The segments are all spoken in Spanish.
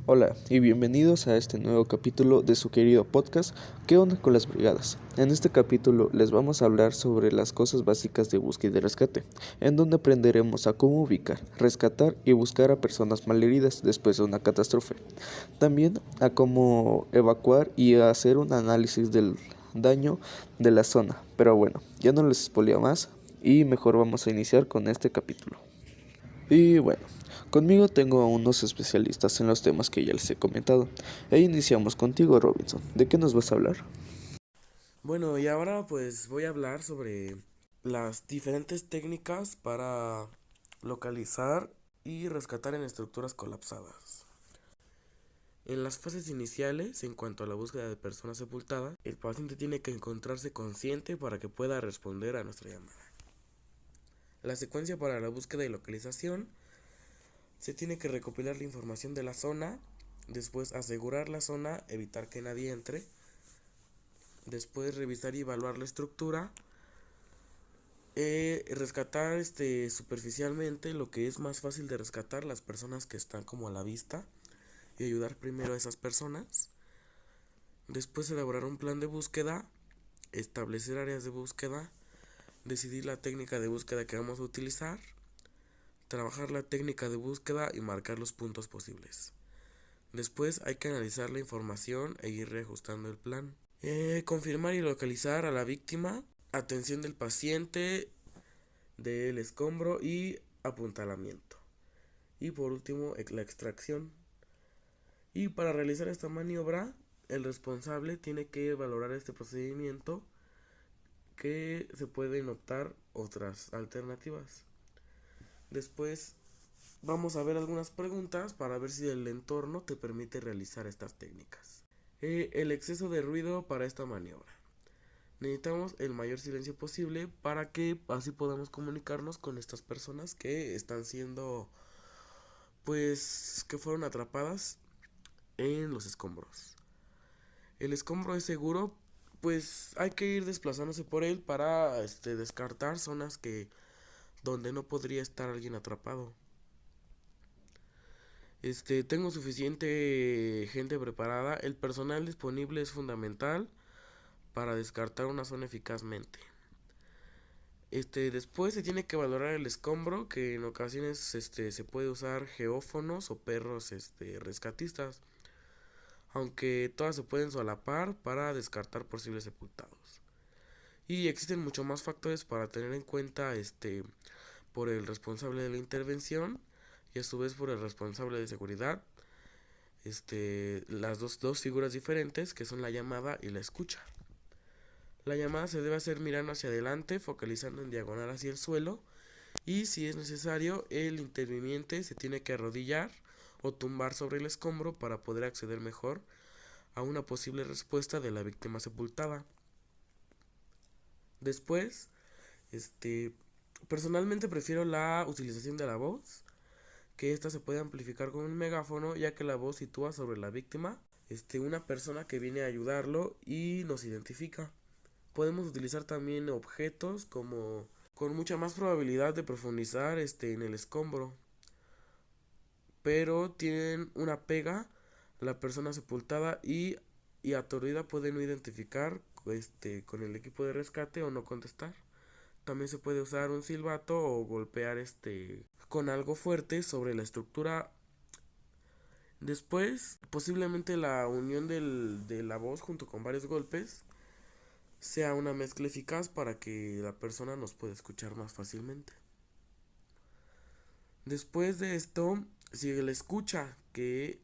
Hola y bienvenidos a este nuevo capítulo de su querido podcast ¿Qué onda con las brigadas? En este capítulo les vamos a hablar sobre las cosas básicas de búsqueda y rescate, en donde aprenderemos a cómo ubicar, rescatar y buscar a personas malheridas después de una catástrofe. También a cómo evacuar y a hacer un análisis del daño de la zona. Pero bueno, ya no les spoileo más y mejor vamos a iniciar con este capítulo. Y bueno, conmigo tengo a unos especialistas en los temas que ya les he comentado. E iniciamos contigo, Robinson. ¿De qué nos vas a hablar? Bueno, y ahora pues voy a hablar sobre las diferentes técnicas para localizar y rescatar en estructuras colapsadas. En las fases iniciales, en cuanto a la búsqueda de personas sepultadas, el paciente tiene que encontrarse consciente para que pueda responder a nuestra llamada. La secuencia para la búsqueda y localización: se tiene que recopilar la información de la zona, después asegurar la zona, evitar que nadie entre, después revisar y evaluar la estructura, rescatar superficialmente lo que es más fácil de rescatar, las personas que están como a la vista, y ayudar primero a esas personas. Después elaborar un plan de búsqueda, establecer áreas de búsqueda, decidir la técnica de búsqueda que vamos a utilizar, trabajar la técnica de búsqueda y marcar los puntos posibles. Después hay que analizar la información e ir reajustando el plan. Confirmar y localizar a la víctima, atención del paciente, del escombro y apuntalamiento. Y por último, la extracción. Y para realizar esta maniobra, el responsable tiene que valorar este procedimiento, que se pueden optar otras alternativas. Después vamos a ver algunas preguntas para ver si el entorno te permite realizar estas técnicas. El exceso de ruido para esta maniobra. Necesitamos el mayor silencio posible para que así podamos comunicarnos con estas personas que están siendo, pues, que fueron atrapadas en los escombros. El escombro es seguro, pues hay que ir desplazándose por él para descartar zonas que donde no podría estar alguien atrapado. Tengo suficiente gente preparada. El personal disponible es fundamental para descartar una zona eficazmente. Después se tiene que valorar el escombro, que en ocasiones se puede usar geófonos o perros rescatistas, aunque todas se pueden solapar para descartar posibles sepultados. Y existen mucho más factores para tener en cuenta por el responsable de la intervención y a su vez por el responsable de seguridad. Las dos figuras diferentes que son la llamada y la escucha. La llamada se debe hacer mirando hacia adelante, focalizando en diagonal hacia el suelo, y si es necesario, el interviniente se tiene que arrodillar o tumbar sobre el escombro para poder acceder mejor a una posible respuesta de la víctima sepultada. Después, personalmente prefiero la utilización de la voz, que esta se puede amplificar con un megáfono, ya que la voz sitúa sobre la víctima una persona que viene a ayudarlo y nos identifica. Podemos utilizar también objetos como con mucha más probabilidad de profundizar en el escombro, pero tienen una pega. La persona sepultada y aturdida puede no identificar con el equipo de rescate o no contestar. También se puede usar un silbato o golpear con algo fuerte sobre la estructura. Después, posiblemente la unión de la voz junto con varios golpes sea una mezcla eficaz para que la persona nos pueda escuchar más fácilmente. Después de esto, sigue la escucha, que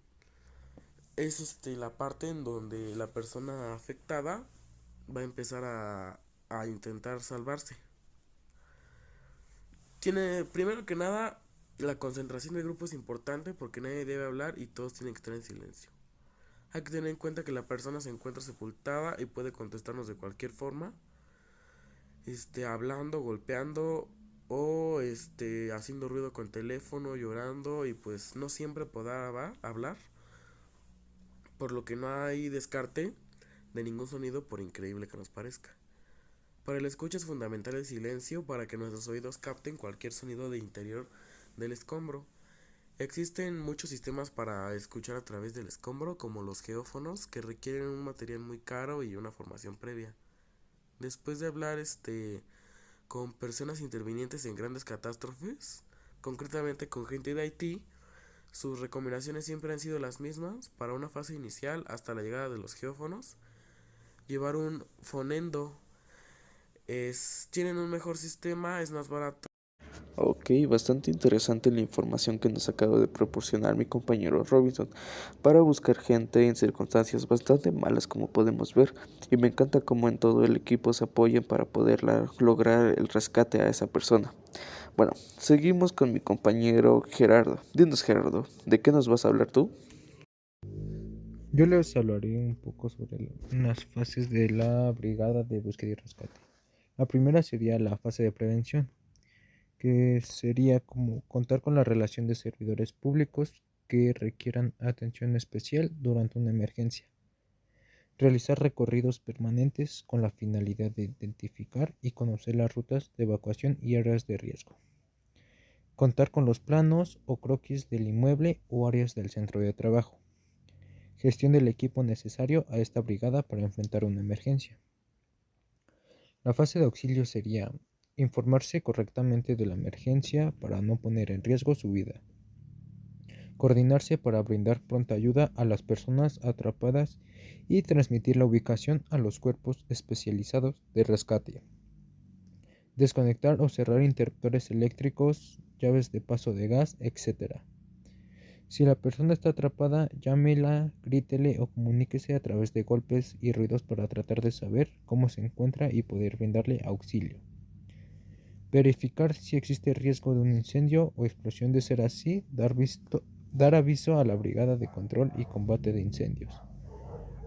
es la parte en donde la persona afectada va a empezar a intentar salvarse. Primero que nada, la concentración del grupo es importante porque nadie debe hablar y todos tienen que estar en silencio. Hay que tener en cuenta que la persona se encuentra sepultada y puede contestarnos de cualquier forma, hablando, golpeando o haciendo ruido con teléfono, llorando, y pues no siempre podrá hablar, por lo que no hay descarte de ningún sonido por increíble que nos parezca. Para el escucha es fundamental el silencio para que nuestros oídos capten cualquier sonido de interior del escombro. Existen muchos sistemas para escuchar a través del escombro, como los geófonos, que requieren un material muy caro y una formación previa. Después de hablar con personas intervinientes en grandes catástrofes, concretamente con gente de Haití, sus recomendaciones siempre han sido las mismas para una fase inicial hasta la llegada de los geófonos. Llevar un fonendo tienen un mejor sistema, es más barato. Ok, bastante interesante la información que nos acaba de proporcionar mi compañero Robinson para buscar gente en circunstancias bastante malas como podemos ver, y me encanta cómo en todo el equipo se apoyan para poder lograr el rescate a esa persona. Bueno, seguimos con mi compañero Gerardo. Dinos, Gerardo, ¿de qué nos vas a hablar tú? Yo les hablaré un poco sobre unas fases de la brigada de búsqueda y rescate. La primera sería la fase de prevención, que sería como contar con la relación de servidores públicos que requieran atención especial durante una emergencia. Realizar recorridos permanentes con la finalidad de identificar y conocer las rutas de evacuación y áreas de riesgo. Contar con los planos o croquis del inmueble o áreas del centro de trabajo. Gestión del equipo necesario a esta brigada para enfrentar una emergencia. La fase de auxilio sería informarse correctamente de la emergencia para no poner en riesgo su vida. Coordinarse para brindar pronta ayuda a las personas atrapadas y transmitir la ubicación a los cuerpos especializados de rescate. Desconectar o cerrar interruptores eléctricos, llaves de paso de gas, etc. Si la persona está atrapada, llámela, grítele o comuníquese a través de golpes y ruidos para tratar de saber cómo se encuentra y poder brindarle auxilio. Verificar si existe riesgo de un incendio o explosión. De ser así, dar aviso a la Brigada de Control y Combate de Incendios.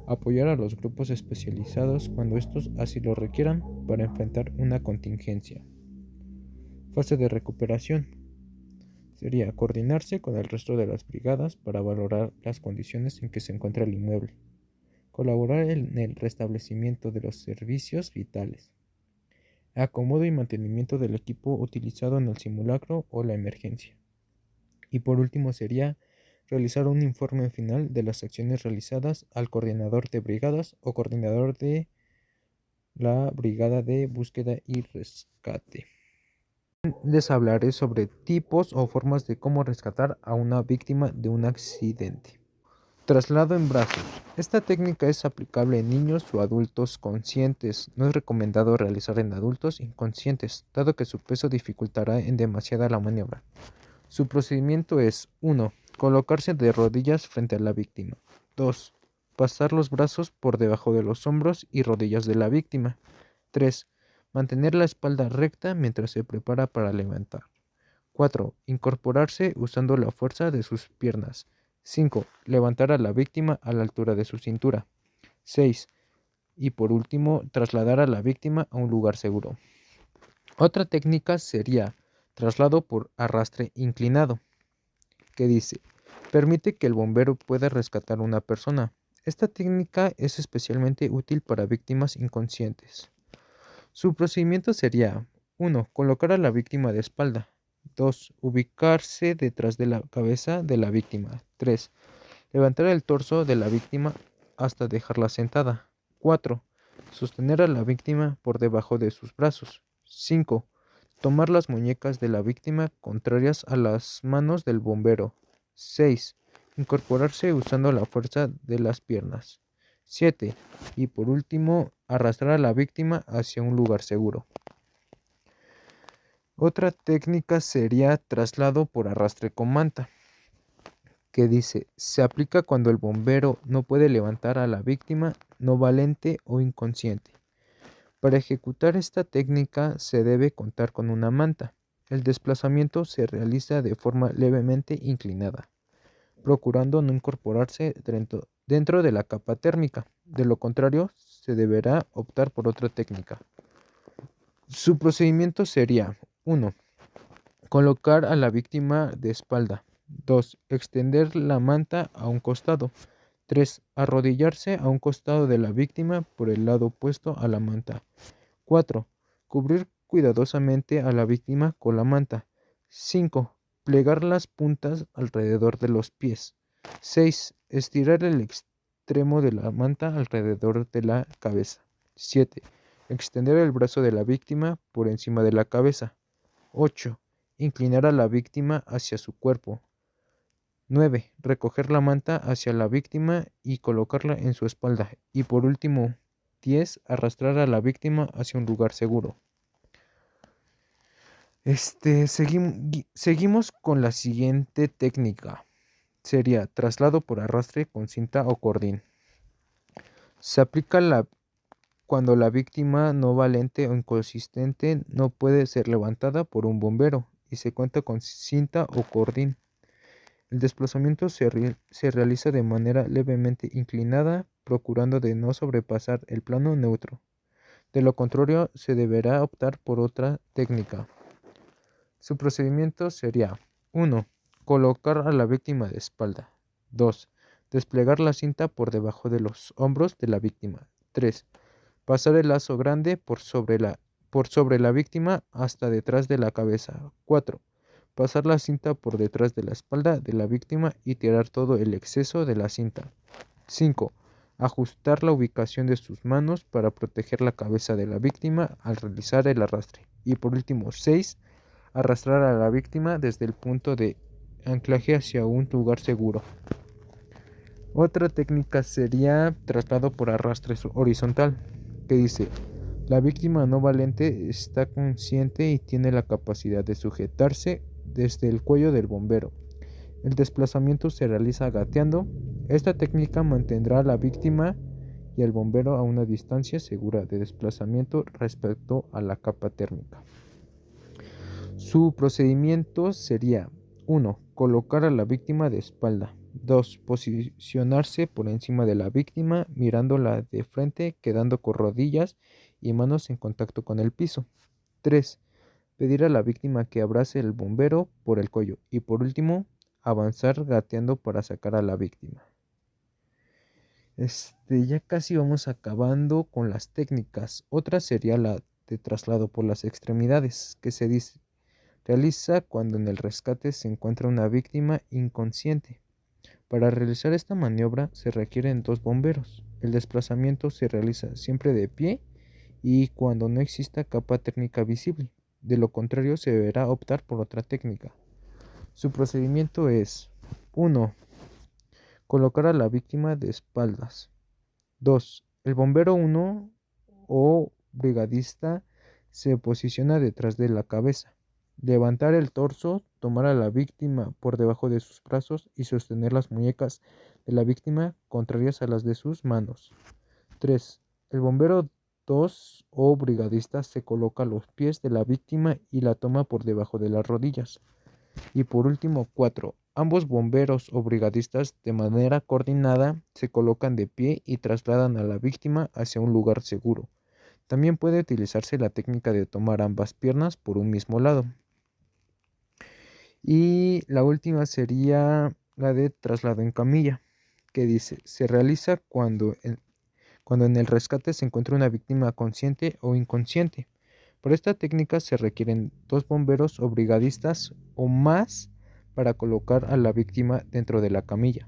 Apoyar a los grupos especializados cuando estos así lo requieran para enfrentar una contingencia. Fase de recuperación. Sería coordinarse con el resto de las brigadas para valorar las condiciones en que se encuentra el inmueble. Colaborar en el restablecimiento de los servicios vitales. Acomodo y mantenimiento del equipo utilizado en el simulacro o la emergencia. Y por último sería realizar un informe final de las acciones realizadas al coordinador de brigadas o coordinador de la brigada de búsqueda y rescate. Les hablaré sobre tipos o formas de cómo rescatar a una víctima de un accidente. Traslado en brazos. Esta técnica es aplicable en niños o adultos conscientes. No es recomendado realizar en adultos inconscientes, dado que su peso dificultará en demasiada la maniobra. Su procedimiento es 1. Colocarse de rodillas frente a la víctima. 2. Pasar los brazos por debajo de los hombros y rodillas de la víctima. 3. Mantener la espalda recta mientras se prepara para levantar. 4. Incorporarse usando la fuerza de sus piernas. 5. Levantar a la víctima a la altura de su cintura. 6. Y por último, trasladar a la víctima a un lugar seguro. Otra técnica sería traslado por arrastre inclinado, que dice, permite que el bombero pueda rescatar a una persona. Esta técnica es especialmente útil para víctimas inconscientes. Su procedimiento sería 1. Colocar a la víctima de espalda. 2. Ubicarse detrás de la cabeza de la víctima. 3. Levantar el torso de la víctima hasta dejarla sentada. 4. Sostener a la víctima por debajo de sus brazos. 5. Tomar las muñecas de la víctima contrarias a las manos del bombero. 6. Incorporarse usando la fuerza de las piernas. 7. Y por último, arrastrar a la víctima hacia un lugar seguro. Otra técnica sería traslado por arrastre con manta, que dice, se aplica cuando el bombero no puede levantar a la víctima no valente o inconsciente. Para ejecutar esta técnica se debe contar con una manta. El desplazamiento se realiza de forma levemente inclinada, procurando no incorporarse dentro de la capa térmica. De lo contrario, se deberá optar por otra técnica. Su procedimiento sería 1. Colocar a la víctima de espalda. 2. Extender la manta a un costado. 3. Arrodillarse a un costado de la víctima por el lado opuesto a la manta. 4. Cubrir cuidadosamente a la víctima con la manta. 5. plegar las puntas alrededor de los pies. 6. Estirar el extremo de la manta alrededor de la cabeza. 7. Extender el brazo de la víctima por encima de la cabeza. 8. Inclinar a la víctima hacia su cuerpo. 9. Recoger la manta hacia la víctima y colocarla en su espalda. Y por último, 10. Arrastrar a la víctima hacia un lugar seguro. Seguimos con la siguiente técnica. Sería traslado por arrastre con cinta o cordín. Se aplica cuando la víctima no valente o inconsistente no puede ser levantada por un bombero y se cuenta con cinta o cordín. El desplazamiento se realiza de manera levemente inclinada, procurando de no sobrepasar el plano neutro. De lo contrario, se deberá optar por otra técnica. Su procedimiento sería: 1. Colocar a la víctima de espalda. 2. Desplegar la cinta por debajo de los hombros de la víctima. 3. Pasar el lazo grande por sobre la víctima hasta detrás de la cabeza. 4. Pasar la cinta por detrás de la espalda de la víctima y tirar todo el exceso de la cinta. 5. Ajustar la ubicación de sus manos para proteger la cabeza de la víctima al realizar el arrastre. Y por último, 6. Arrastrar a la víctima desde el punto de anclaje hacia un lugar seguro. Otra técnica sería traslado por arrastre horizontal, que dice: la víctima no valente está consciente y tiene la capacidad de sujetarse desde el cuello del bombero. El desplazamiento se realiza gateando. Esta técnica mantendrá a la víctima y al bombero a una distancia segura de desplazamiento respecto a la capa térmica. Su procedimiento sería: 1. Colocar a la víctima de espalda. 2. Posicionarse por encima de la víctima, mirándola de frente, quedando con rodillas y manos en contacto con el piso. 3. Pedir a la víctima que abrace al bombero por el cuello. Y por último, avanzar gateando para sacar a la víctima. Ya casi vamos acabando con las técnicas. Otra sería la de traslado por las extremidades, que se realiza cuando en el rescate se encuentra una víctima inconsciente. Para realizar esta maniobra se requieren 2 bomberos. El desplazamiento se realiza siempre de pie y cuando no exista capa térmica visible. De lo contrario, se deberá optar por otra técnica. Su procedimiento es: 1. Colocar a la víctima de espaldas. 2. El bombero 1 o brigadista se posiciona detrás de la cabeza. Levantar el torso, tomar a la víctima por debajo de sus brazos y sostener las muñecas de la víctima contrarias a las de sus manos. 3. El bombero 2 o brigadista se coloca a los pies de la víctima y la toma por debajo de las rodillas. Y por último, 4. Ambos bomberos o brigadistas de manera coordinada se colocan de pie y trasladan a la víctima hacia un lugar seguro. También puede utilizarse la técnica de tomar ambas piernas por un mismo lado. Y la última sería la de traslado en camilla, que dice: se realiza cuando en el rescate se encuentra una víctima consciente o inconsciente. Por esta técnica se requieren 2 bomberos o brigadistas o más para colocar a la víctima dentro de la camilla.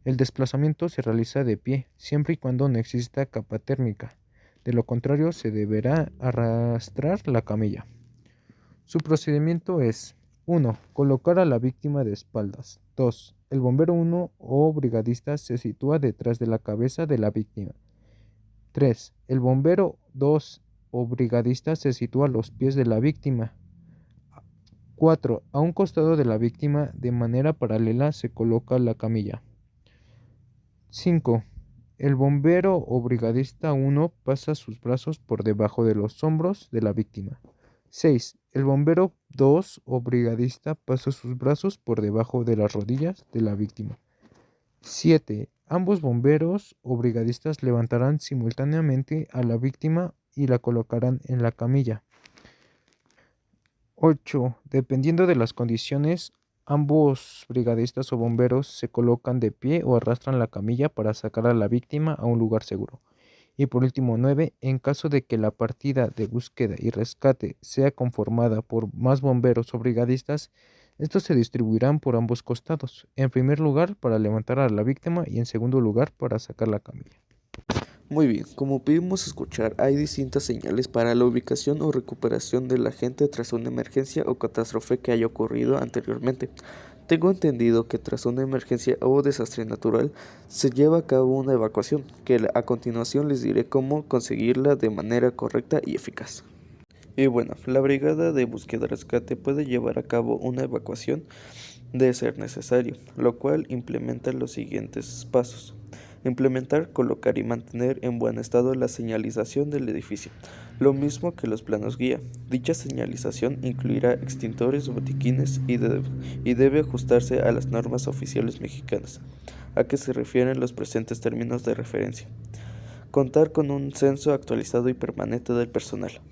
El desplazamiento se realiza de pie, siempre y cuando no exista capa térmica. De lo contrario, se deberá arrastrar la camilla. Su procedimiento es: 1. Colocar a la víctima de espaldas. 2. El bombero 1 o brigadista se sitúa detrás de la cabeza de la víctima. 3. El bombero 2 o brigadista se sitúa a los pies de la víctima. 4. A un costado de la víctima, de manera paralela, se coloca la camilla. 5. El bombero o brigadista 1 pasa sus brazos por debajo de los hombros de la víctima. 6. El bombero 2 o brigadista pasa sus brazos por debajo de las rodillas de la víctima. 7. Ambos bomberos o brigadistas levantarán simultáneamente a la víctima y la colocarán en la camilla. 8. Dependiendo de las condiciones, ambos brigadistas o bomberos se colocan de pie o arrastran la camilla para sacar a la víctima a un lugar seguro. Y por último, 9. En caso de que la partida de búsqueda y rescate sea conformada por más bomberos o brigadistas, Estos se distribuirán por ambos costados, en primer lugar para levantar a la víctima y en segundo lugar para sacar la camilla. Muy bien, como pudimos escuchar, hay distintas señales para la ubicación o recuperación de la gente tras una emergencia o catástrofe que haya ocurrido anteriormente. Tengo entendido que tras una emergencia o desastre natural se lleva a cabo una evacuación, que a continuación les diré cómo conseguirla de manera correcta y eficaz. Y bueno, la brigada de búsqueda y rescate puede llevar a cabo una evacuación de ser necesario, lo cual implementa los siguientes pasos. Implementar, colocar y mantener en buen estado la señalización del edificio, lo mismo que los planos guía. Dicha señalización incluirá extintores, botiquines y debe ajustarse a las normas oficiales mexicanas, a que se refieren los presentes términos de referencia. Contar con un censo actualizado y permanente del personal.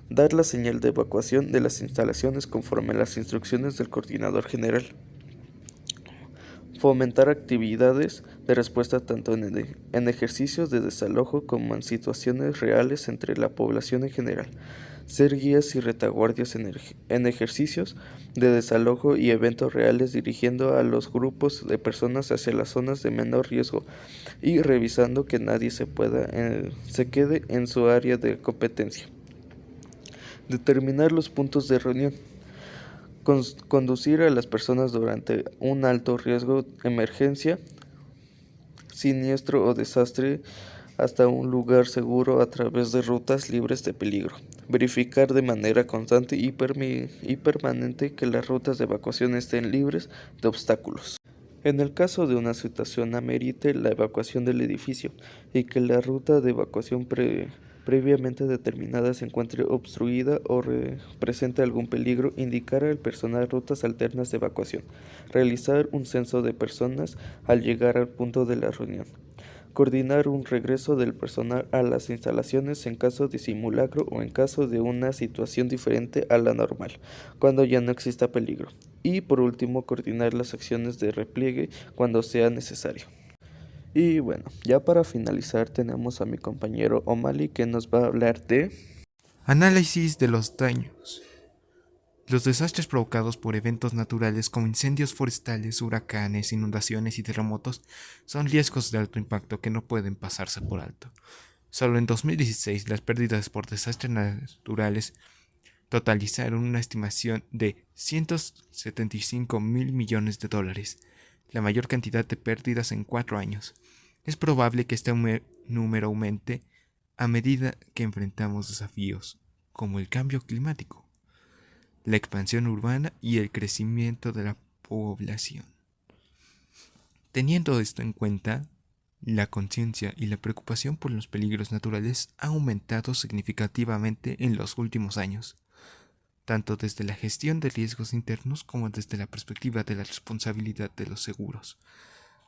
Dar la señal de evacuación de las instalaciones conforme a las instrucciones del coordinador general. Fomentar actividades de respuesta tanto en ejercicios de desalojo como en situaciones reales entre la población en general. Ser guías y retaguardias en ejercicios de desalojo y eventos reales dirigiendo a los grupos de personas hacia las zonas de menor riesgo y revisando que nadie se quede en su área de competencia. Determinar los puntos de reunión. Conducir a las personas durante un alto riesgo, emergencia, siniestro o desastre hasta un lugar seguro a través de rutas libres de peligro. Verificar de manera constante y permanente que las rutas de evacuación estén libres de obstáculos. En el caso de una situación amerite la evacuación del edificio y que la ruta de evacuación previamente determinada se encuentre obstruida o presente algún peligro, indicar al personal rutas alternas de evacuación. Realizar un censo de personas al llegar al punto de la reunión. Coordinar un regreso del personal a las instalaciones en caso de simulacro o en caso de una situación diferente a la normal, cuando ya no exista peligro. Y por último, coordinar las acciones de repliegue cuando sea necesario. Y bueno, ya para finalizar tenemos a mi compañero O'Malley que nos va a hablar de... Análisis de los daños. Los desastres provocados por eventos naturales como incendios forestales, huracanes, inundaciones y terremotos son riesgos de alto impacto que no pueden pasarse por alto. Solo en 2016 las pérdidas por desastres naturales totalizaron una estimación de $175.000 millones, la mayor cantidad de pérdidas en 4 años. Es probable que este número aumente a medida que enfrentamos desafíos como el cambio climático, la expansión urbana y el crecimiento de la población. Teniendo esto en cuenta, la conciencia y la preocupación por los peligros naturales ha aumentado significativamente en los últimos años, tanto desde la gestión de riesgos internos como desde la perspectiva de la responsabilidad de los seguros.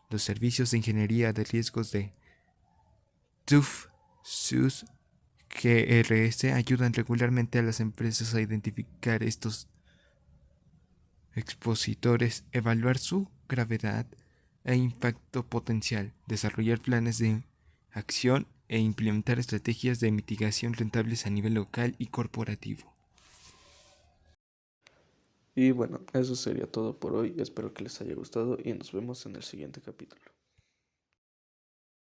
Los servicios de ingeniería de riesgos de TÜV SÜD GRS ayudan regularmente a las empresas a identificar estos expositores, evaluar su gravedad e impacto potencial, desarrollar planes de acción e implementar estrategias de mitigación rentables a nivel local y corporativo. Y bueno, eso sería todo por hoy. Espero que les haya gustado y nos vemos en el siguiente capítulo.